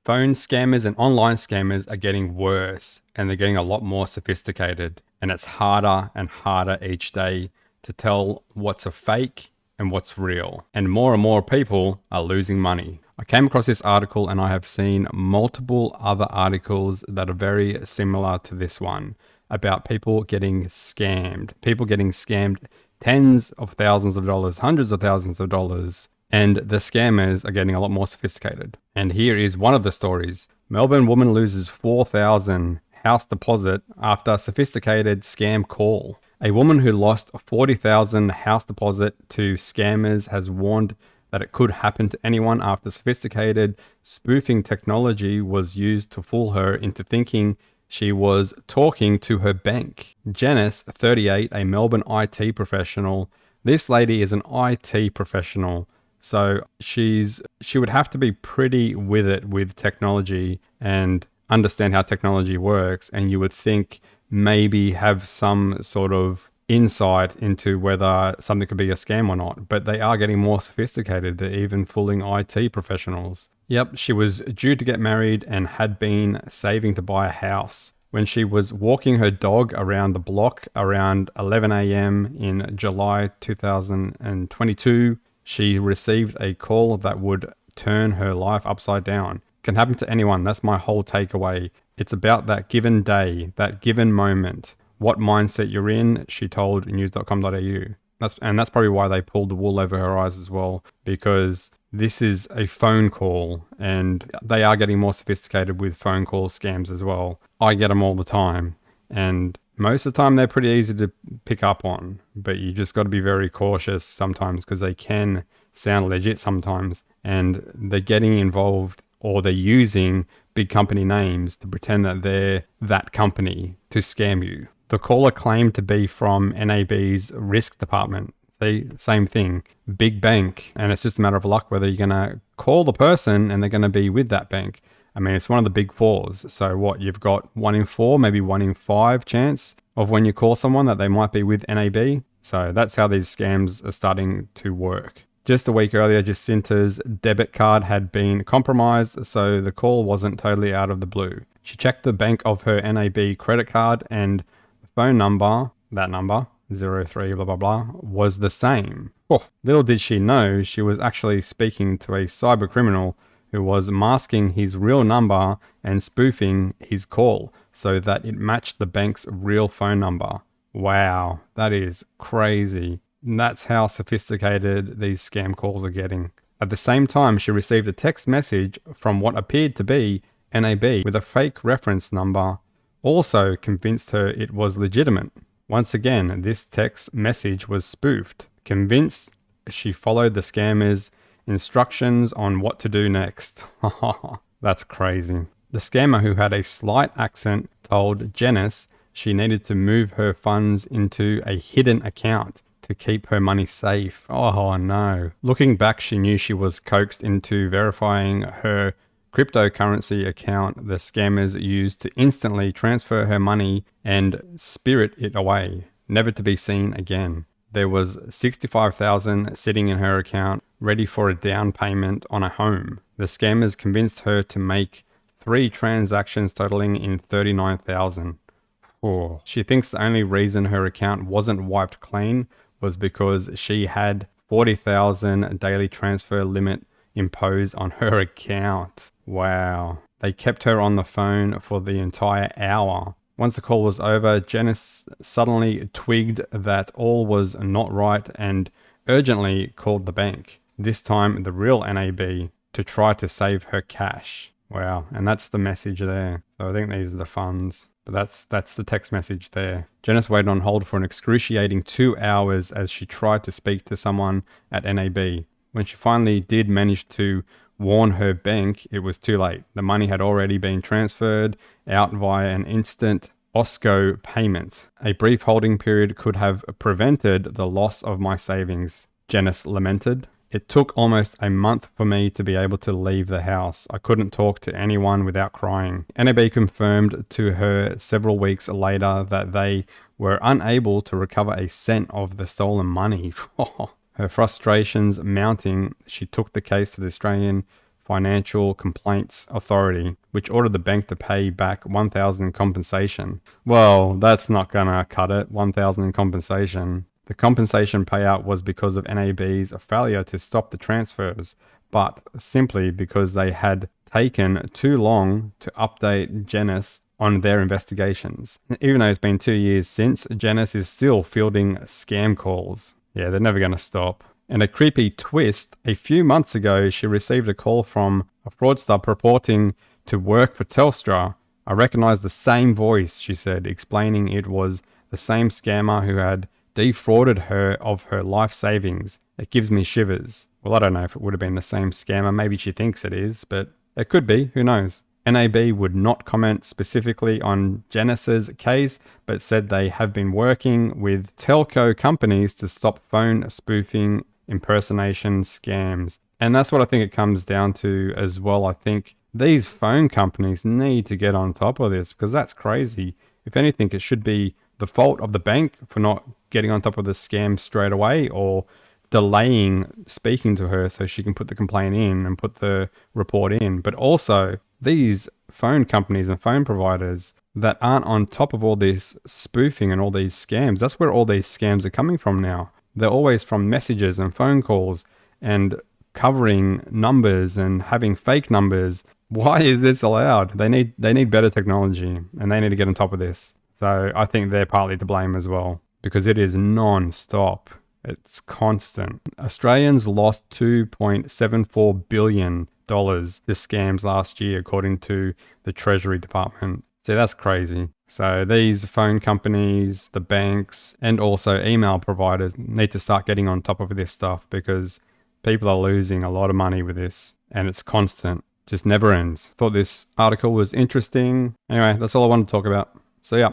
Phone scammers and online scammers are getting worse, and they're getting a lot more sophisticated, and it's harder and harder each day to tell what's a fake and what's real. And more people are losing money. I came across this article and I have seen multiple other articles that are very similar to this one about people getting scammed. People getting scammed tens of thousands of dollars, hundreds of thousands of dollars, and the scammers are getting a lot more sophisticated. And here is one of the stories. Melbourne woman loses $4,000 house deposit after sophisticated scam call. A woman who lost $40,000 house deposit to scammers has warned that it could happen to anyone after sophisticated spoofing technology was used to fool her into thinking she was talking to her bank. Janice, 38, a Melbourne IT professional. This lady is an IT professional, so she would have to be pretty with it with technology and understand how technology works, and you would think maybe have some sort of insight into whether something could be a scam or not. But they are getting more sophisticated. They're even fooling IT professionals. Yep, she was due to get married and had been saving to buy a house. When she was walking her dog around the block around 11 a.m. in July 2022, she received a call that would turn her life upside down. Can happen to anyone. That's my whole takeaway. It's about that given day, that given moment, what mindset you're in, she told news.com.au. That's probably why they pulled the wool over her eyes as well, because this is a phone call and they are getting more sophisticated with phone call scams as well. I get them all the time, and most of the time they're pretty easy to pick up on, but you just got to be very cautious sometimes because they can sound legit sometimes, and they're getting involved or they're using big company names to pretend that they're that company to scam you. The caller claimed to be from NAB's risk department. Same thing, big bank, and it's just a matter of luck whether you're going to call the person and they're going to be with that bank. I mean, it's one of the big fours. So what, you've got 1 in 4, maybe 1 in 5 chance of when you call someone that they might be with NAB. So that's how these scams are starting to work. Just a week earlier, Jacinta's debit card had been compromised, so the call wasn't totally out of the blue. She checked the bank of her NAB credit card and the phone number, that number, 03 blah blah blah, was the same. Oh, little did she know she was actually speaking to a cyber criminal who was masking his real number and spoofing his call so that it matched the bank's real phone number. Wow, that is crazy. And that's how sophisticated these scam calls are getting. At the same time, she received a text message from what appeared to be NAB with a fake reference number, also convinced her it was legitimate. Once again, this text message was spoofed. Convinced, she followed the scammers' instructions on what to do next. That's crazy. The scammer, who had a slight accent, told Janice she needed to move her funds into a hidden account to keep her money safe. Oh no. Looking back, she knew she was coaxed into verifying her cryptocurrency account the scammers used to instantly transfer her money and spirit it away, never to be seen again. There was $65,000 sitting in her account, ready for a down payment on a home. The scammers convinced her to make 3 transactions totaling in $39,000. Oh. She thinks the only reason her account wasn't wiped clean was because she had $40,000 daily transfer limit imposed on her account. Wow. They kept her on the phone for the entire hour. Once the call was over, Janice suddenly twigged that all was not right and urgently called the bank, this time the real NAB, to try to save her cash. Wow, and that's the message there. So I think these are the funds. But that's the text message there. Janice waited on hold for an excruciating 2 hours as she tried to speak to someone at NAB. When she finally did manage to warn her bank, it was too late. The money had already been transferred out via an instant OSCO payment. A brief holding period could have prevented the loss of my savings, Janice lamented. It took almost a month for me to be able to leave the house. I couldn't talk to anyone without crying. NAB confirmed to her several weeks later that they were unable to recover a cent of the stolen money. Her frustrations mounting, she took the case to the Australian Financial Complaints Authority, which ordered the bank to pay back $1,000 in compensation. Well, that's not gonna cut it. $1,000 in compensation. The compensation payout was because of NAB's failure to stop the transfers, but simply because they had taken too long to update Genesis on their investigations. Even though it's been 2 years since, Genesis is still fielding scam calls. Yeah, they're never going to stop. And a creepy twist, a few months ago, she received a call from a fraudster purporting to work for Telstra. I recognized the same voice, she said, explaining it was the same scammer who had defrauded her of her life savings. It gives me shivers. Well, I don't know if it would have been the same scammer. Maybe she thinks it is, but it could be. Who knows? NAB would not comment specifically on Genesis' case, but said they have been working with telco companies to stop phone spoofing, impersonation, scams. And that's what I think it comes down to as well. I think these phone companies need to get on top of this, because that's crazy. If anything, it should be the fault of the bank for not getting on top of the scam straight away, or delaying speaking to her so she can put the complaint in and put the report in. But also, these phone companies and phone providers that aren't on top of all this spoofing and all these scams, that's where all these scams are coming from now. They're always from messages and phone calls and covering numbers and having fake numbers. Why is this allowed? They need better technology, and they need to get on top of this. So I think they're partly to blame as well, because it is non-stop. It's constant. Australians lost $2.74 billion to scams last year, according to the Treasury Department. So that's crazy. So these phone companies, the banks, and also email providers need to start getting on top of this stuff, because people are losing a lot of money with this, and it's constant. Just never ends. Thought this article was interesting. Anyway, that's all I wanted to talk about. See ya.